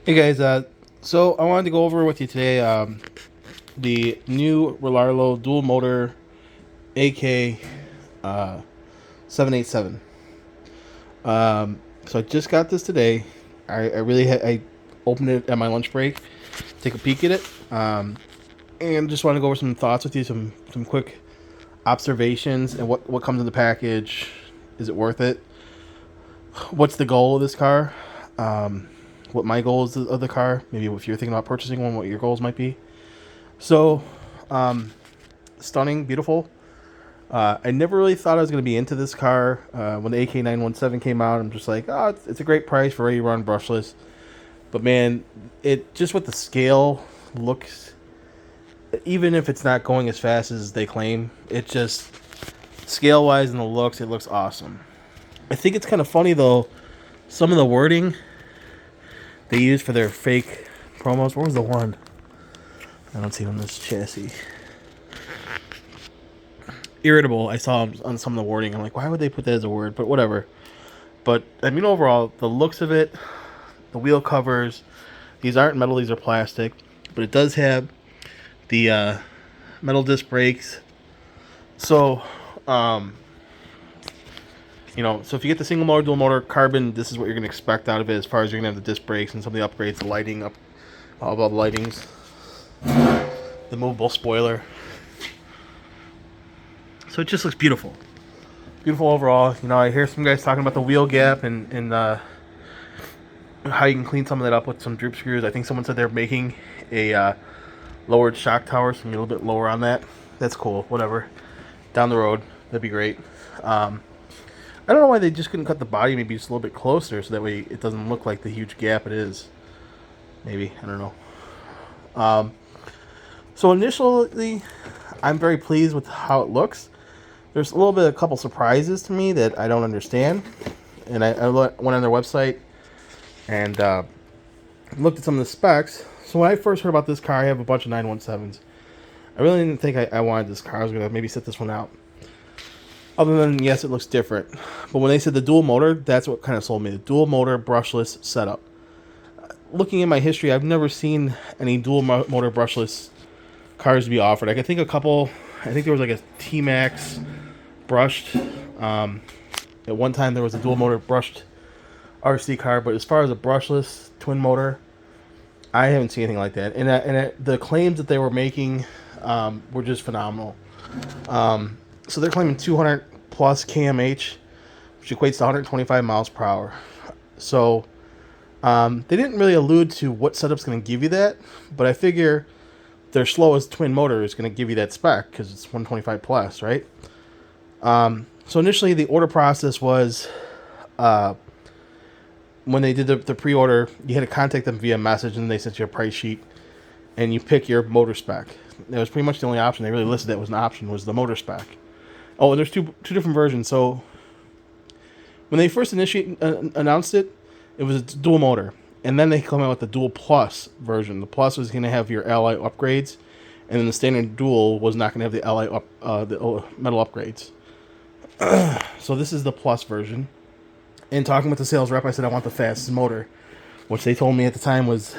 Hey guys, so I wanted to go over with you today the new Rlaarlo dual motor AK 787. So I just got this today. I opened it at my lunch break, take a peek at it, and just want to go over some thoughts with you, some quick observations, and what comes in the package. Is it worth it? What's the goal of this car? What my goals of the car, maybe if you're thinking about purchasing one, what your goals might be. So, stunning, beautiful. I never really thought I was going to be into this car. When the AK-917 came out, I'm just like, oh, it's a great price for ready to run brushless. But man, it just with the scale looks, even if it's not going as fast as they claim, it just, scale-wise and the looks, it looks awesome. I think it's kind of funny though, some of the wording they use for their fake promos. What was the one? I don't see it on this chassis. Irritable. I saw on some of the wording. I'm like, why would they put that as a word? But whatever. But I mean, overall, the looks of it, the wheel covers. These aren't metal. These are plastic. But it does have the metal disc brakes. So, so if you get the single motor, dual motor, carbon, this is what you're going to expect out of it as far as you're going to have the disc brakes and some of the upgrades, the lighting up, all the lightings, the movable spoiler. So it just looks beautiful. Beautiful overall. I hear some guys talking about the wheel gap and how you can clean some of that up with some droop screws. I think someone said they're making a lowered shock tower, so you're a little bit lower on that. That's cool. Whatever. Down the road, that'd be great. I don't know why they just couldn't cut the body maybe just a little bit closer so that way it doesn't look like the huge gap it is. Maybe. I don't know. So initially, I'm very pleased with how it looks. There's a couple surprises to me that I don't understand. And I went on their website and looked at some of the specs. So when I first heard about this car, I have a bunch of 917s. I really didn't think I wanted this car. I was going to maybe set this one out. Other than, yes, it looks different. But when they said the dual motor, that's what kind of sold me. The dual motor brushless setup. Looking at my history, I've never seen any dual motor brushless cars to be offered. I could think a couple. I think there was like a T-Max brushed. At one time, there was a dual motor brushed RC car. But as far as a brushless twin motor, I haven't seen anything like that. And the claims that they were making were just phenomenal. So they're claiming 200 plus kmh, which equates to 125 miles per hour. So they didn't really allude to what setup's going to give you that, but I figure their slowest twin motor is going to give you that spec because it's 125 plus, right? So initially the order process was when they did the pre-order, you had to contact them via message and they sent you a price sheet and you pick your motor spec. That was pretty much the only option they really listed that was an option was the motor spec. Oh, and there's two different versions. So when they first announced it, it was a dual motor, and then they come out with the dual plus version. The plus was going to have your alloy upgrades, and then the standard dual was not going to have the alloy metal upgrades. So this is the plus version. And talking with the sales rep, I said I want the fastest motor, which they told me at the time was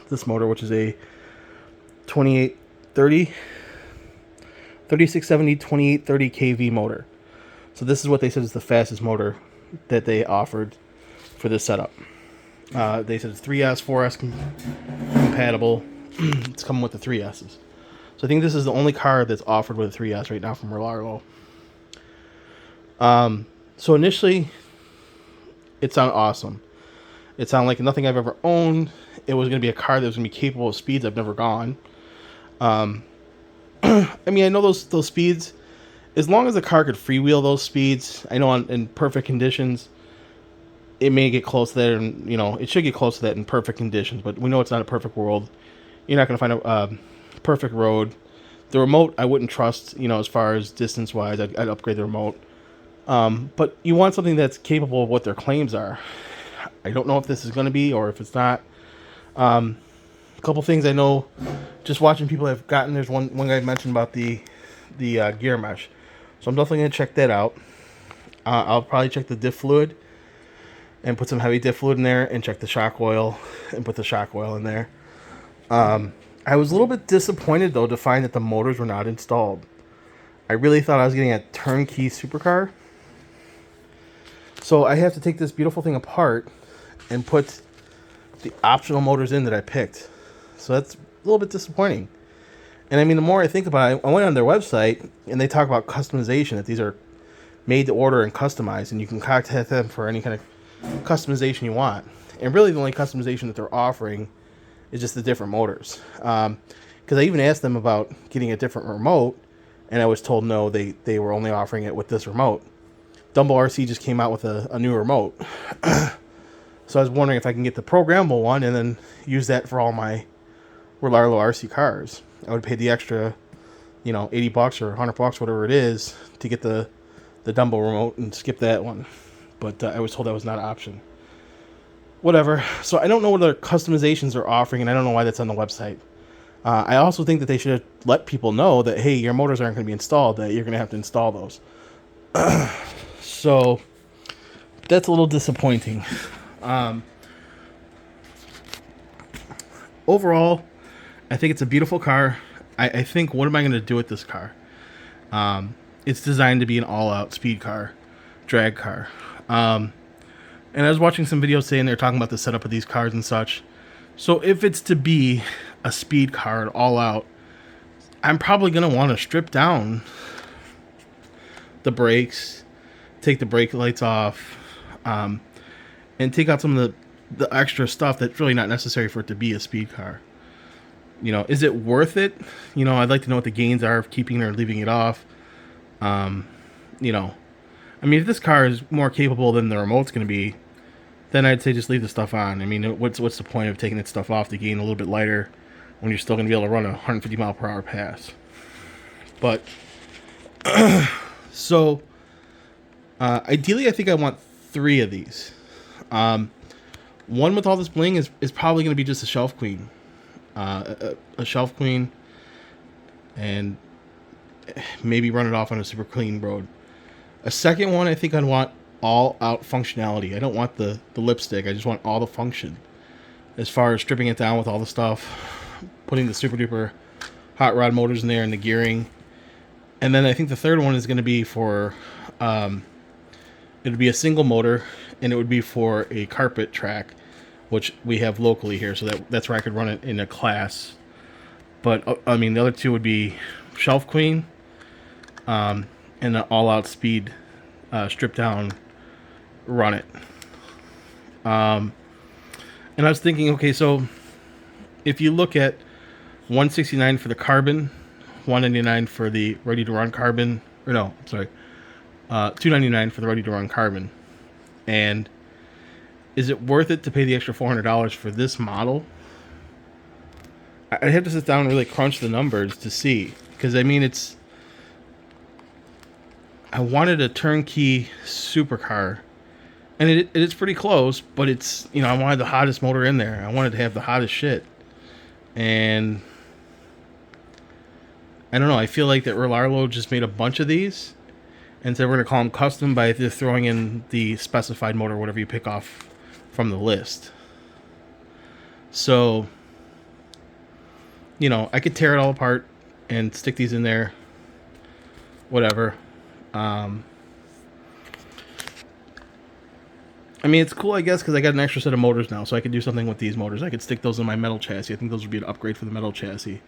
this motor, which is a 2830. 3670 2830 kV motor. So this is what they said is the fastest motor that they offered for this setup. They said it's 3S, 4S compatible. It's coming with the 3S's. So I think this is the only car that's offered with a 3S right now from Rlaarlo. So initially, it sounded awesome. It sounded like nothing I've ever owned. It was going to be a car that was going to be capable of speeds I've never gone. I mean, I know those speeds, as long as the car could freewheel those speeds, I know in perfect conditions, it may get close to that, and it should get close to that in perfect conditions. But we know it's not a perfect world. You're not going to find a perfect road. The remote, I wouldn't trust. As far as distance wise, I'd upgrade the remote. But you want something that's capable of what their claims are. I don't know if this is going to be or if it's not. A couple things I know, just watching people have gotten. There's one guy mentioned about the gear mesh, so I'm definitely gonna check that out. I'll probably check the diff fluid and put some heavy diff fluid in there and check the shock oil and put the shock oil in there. I was a little bit disappointed though to find that the motors were not installed. I really thought I was getting a turnkey supercar. So I have to take this beautiful thing apart and put the optional motors in that I picked. So that's a little bit disappointing. And I mean, the more I think about it, I went on their website and they talk about customization, that these are made to order and customized, and you can contact them for any kind of customization you want. And really the only customization that they're offering is just the different motors. Because I even asked them about getting a different remote, and I was told no, they were only offering it with this remote. Dumble RC just came out with a new remote. So I was wondering if I can get the programmable one and then use that for all my Rlaarlo RC cars. I would pay the extra, $80 or $100, whatever it is, to get the Dumble remote and skip that one. But I was told that was not an option. Whatever. So I don't know what other customizations they're offering, and I don't know why that's on the website. I also think that they should have let people know that, hey, your motors aren't going to be installed, that you're going to have to install those. So that's a little disappointing. Overall, I think it's a beautiful car. I think, what am I going to do with this car? It's designed to be an all-out speed car, drag car. And I was watching some videos saying they're talking about the setup of these cars and such. So if it's to be a speed car all out, I'm probably going to want to strip down the brakes, take the brake lights off, and take out some of the extra stuff that's really not necessary for it to be a speed car. Is it worth it? I'd like to know what the gains are of keeping it or leaving it off. I mean, if this car is more capable than the remote's going to be, then I'd say just leave the stuff on. I mean, what's the point of taking that stuff off to gain a little bit lighter when you're still going to be able to run a 150 mile per hour pass? But so ideally, I think I want 3 of these. One with all this bling is probably going to be just a shelf queen, a shelf queen, and maybe run it off on a super clean road. A second one, I think I'd want all out functionality. I don't want the lipstick. I just want all the function. As far as stripping it down with all the stuff, putting the super duper hot rod motors in there and the gearing. And then I think the third one is going to be for, it would be a single motor, and it would be for a carpet track, which we have locally here. So that's where I could run it in a class. But I mean, the other two would be shelf queen, and an all-out speed, strip down, run it. And I was thinking, okay, so if you look at $169 for the carbon, $199 for the ready to run carbon, or no, I'm sorry, $299 for the ready to run carbon, and is it worth it to pay the extra $400 for this model? I'd have to sit down and really crunch the numbers to see, because I mean, I wanted a turnkey supercar, and it is pretty close, but it's, I wanted the hottest motor in there. I wanted to have the hottest shit. And I don't know, I feel like that Rlaarlo just made a bunch of these and said we're going to call them custom by just throwing in the specified motor, whatever you pick off from the list. So, I could tear it all apart and stick these in there, whatever. I mean, it's cool, I guess, because I got an extra set of motors now, so I could do something with these motors. I could stick those in my metal chassis. I think those would be an upgrade for the metal chassis.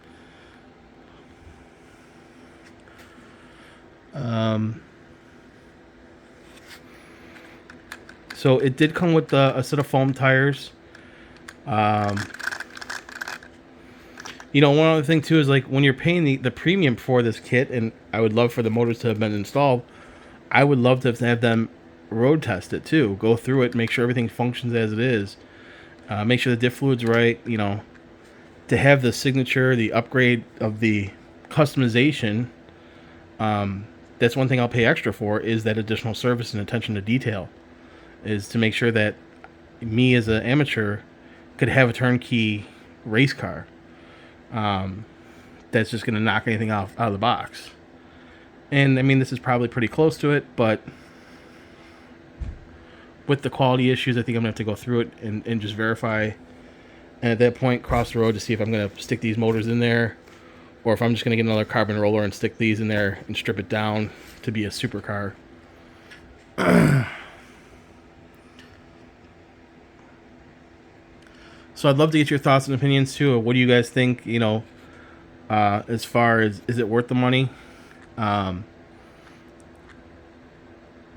So it did come with a set of foam tires. One other thing too is, like, when you're paying the premium for this kit, and I would love for the motors to have been installed, I would love to have them road test it too. Go through it, make sure everything functions as it is. Make sure the diff fluid's right. To have the signature, the upgrade of the customization. That's one thing I'll pay extra for, is that additional service and attention to detail, is to make sure that me as an amateur could have a turnkey race car. That's just going to knock anything out of the box. And I mean, this is probably pretty close to it, but with the quality issues, I think I'm gonna have to go through it and just verify, and at that point cross the road to see if I'm gonna stick these motors in there, or if I'm just gonna get another carbon roller and stick these in there and strip it down to be a supercar. So I'd love to get your thoughts and opinions too. What do you guys think? You know, as far as, is it worth the money?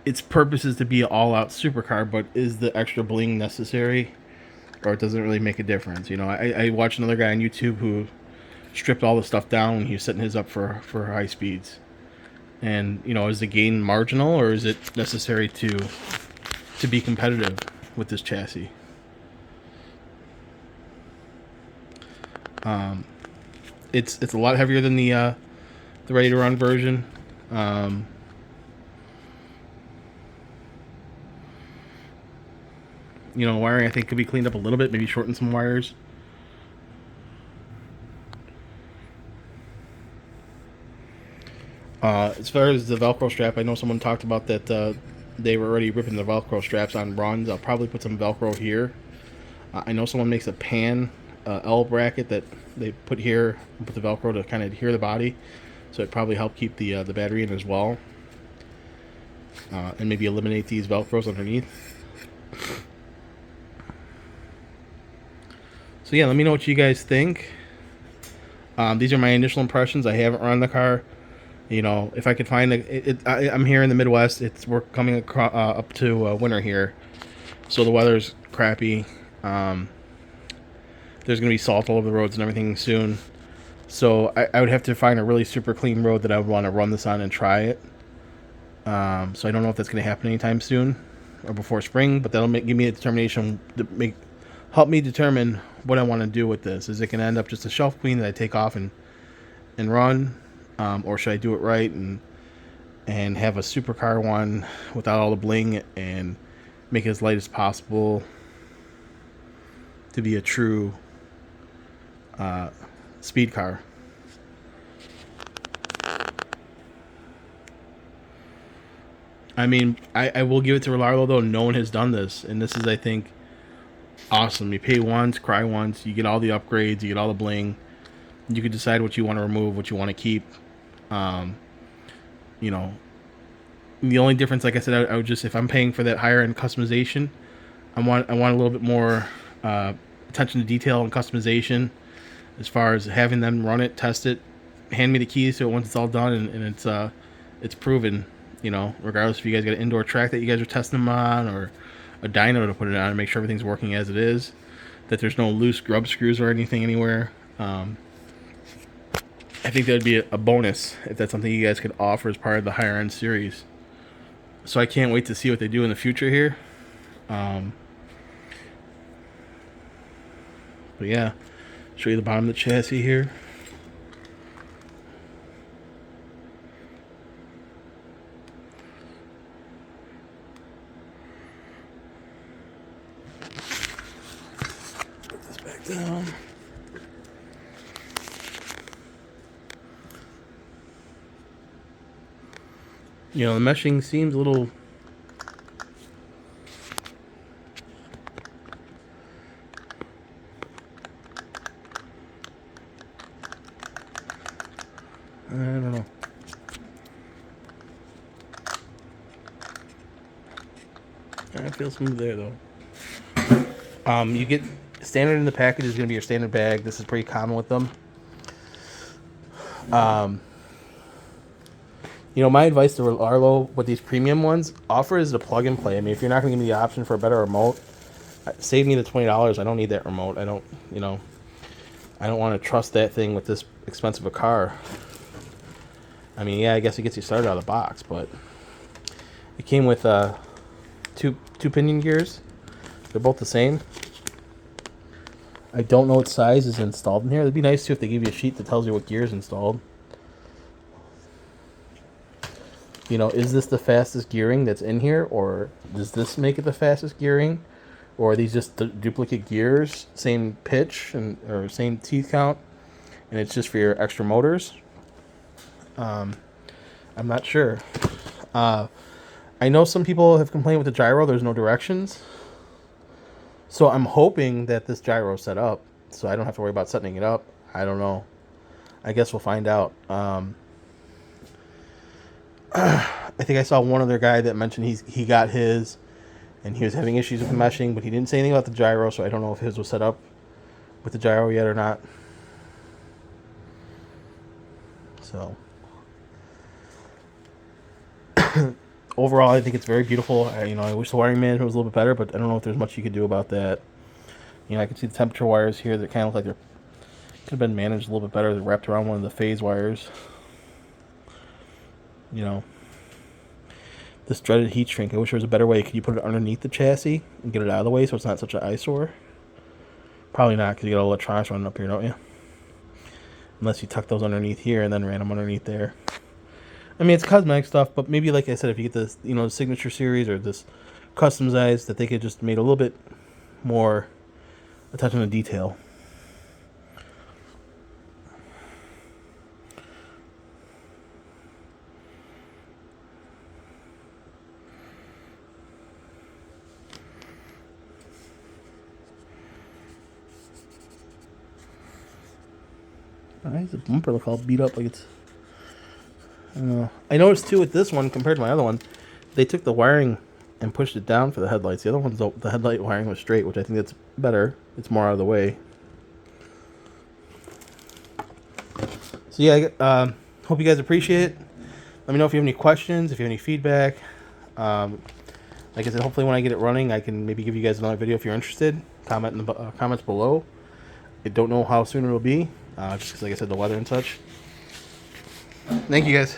Its purpose is to be an all-out supercar, but is the extra bling necessary, or it doesn't really make a difference? You know, I watched another guy on YouTube who stripped all the stuff down when he was setting his up for high speeds, and you know, is the gain marginal, or is it necessary to be competitive with this chassis? It's a lot heavier than the ready to run version. You know, wiring I think could be cleaned up a little bit, maybe shorten some wires. As far as the Velcro strap, I know someone talked about that they were already ripping the Velcro straps on runs. I'll probably put some Velcro here. I know someone makes a pan L bracket that they put here and put the Velcro to kind of adhere the body, so it probably help keep the battery in as well, and maybe eliminate these Velcros underneath. So yeah, let me know what you guys think. These are my initial impressions. I haven't run the car. You know, if I could find I'm here in the Midwest. We're coming up to winter here, so the weather's crappy. There's gonna be salt all over the roads and everything soon. So I would have to find a really super clean road that I would want to run this on and try it. So I don't know if that's gonna happen anytime soon or before spring, but that'll give me a determination to help me determine what I want to do with this. Is it gonna end up just a shelf queen that I take off and run? Or should I do it right and have a supercar one without all the bling and make it as light as possible to be a true speed car? I mean, I will give it to Rlaarlo though. No one has done this, and this is, I think, awesome. You pay once, cry once. You get all the upgrades. You get all the bling. You can decide what you want to remove, what you want to keep. You know, the only difference, like I said, I would just, if I'm paying for that higher end customization, I want a little bit more attention to detail and customization, as far as having them run it, test it, hand me the keys to it once it's all done, and it's proven. You know, regardless if you guys got an indoor track that you guys are testing them on, or a dyno to put it on and make sure everything's working as it is, that there's no loose grub screws or anything anywhere. I think that would be a bonus if that's something you guys could offer as part of the higher end series. So I can't wait to see what they do in the future here. But yeah, show you the bottom of the chassis here. Put this back down. You know, the meshing seems a little... I don't know. I feel smooth there, though. You get standard in the package is going to be your standard bag. This is pretty common with them. You know, my advice to Rlaarlo with these premium ones, offer is the plug and play. I mean, if you're not going to give me the option for a better remote, save me the $20. I don't need that remote. I don't want to trust that thing with this expensive a car. I mean, yeah, I guess it gets you started out of the box, but it came with two pinion gears. They're both the same. I don't know what size is installed in here. It'd be nice too if they give you a sheet that tells you what gear is installed. You know, is this the fastest gearing that's in here, or does this make it the fastest gearing, or are these just the duplicate gears, same pitch or same teeth count, and it's just for your extra motors? I'm not sure. I know some people have complained with the gyro. There's no directions. So I'm hoping that this gyro is set up, so I don't have to worry about setting it up. I don't know. I guess we'll find out. I think I saw one other guy that mentioned he got his, and he was having issues with the meshing, but he didn't say anything about the gyro, so I don't know if his was set up with the gyro yet or not. So overall, I think it's very beautiful. I wish the wiring management was a little bit better, but I don't know if there's much you could do about that. I can see the temperature wires here that kind of look like they're could have been managed a little bit better. They're wrapped around one of the phase wires. This dreaded heat shrink. I wish there was a better way. Could you put it underneath the chassis and get it out of the way so it's not such an eyesore? Probably not, because you got electronics running up here, don't you? Unless you tuck those underneath here and then ran them underneath there. I mean, it's cosmetic stuff, but maybe, like I said, if you get this, the Signature Series or this custom size, that they could just made a little bit more attention to detail. Why does the bumper look all beat up like it's... I don't know. I noticed too with this one compared to my other one, they took the wiring and pushed it down for the headlights. The other one's the headlight wiring was straight, which I think that's better. It's more out of the way. So yeah, hope you guys appreciate it. Let me know if you have any questions, if you have any feedback. Like I said, hopefully when I get it running, I can maybe give you guys another video if you're interested. Comment in the comments below. I don't know how soon it'll be, just because, like I said, the weather and such. Thank you guys.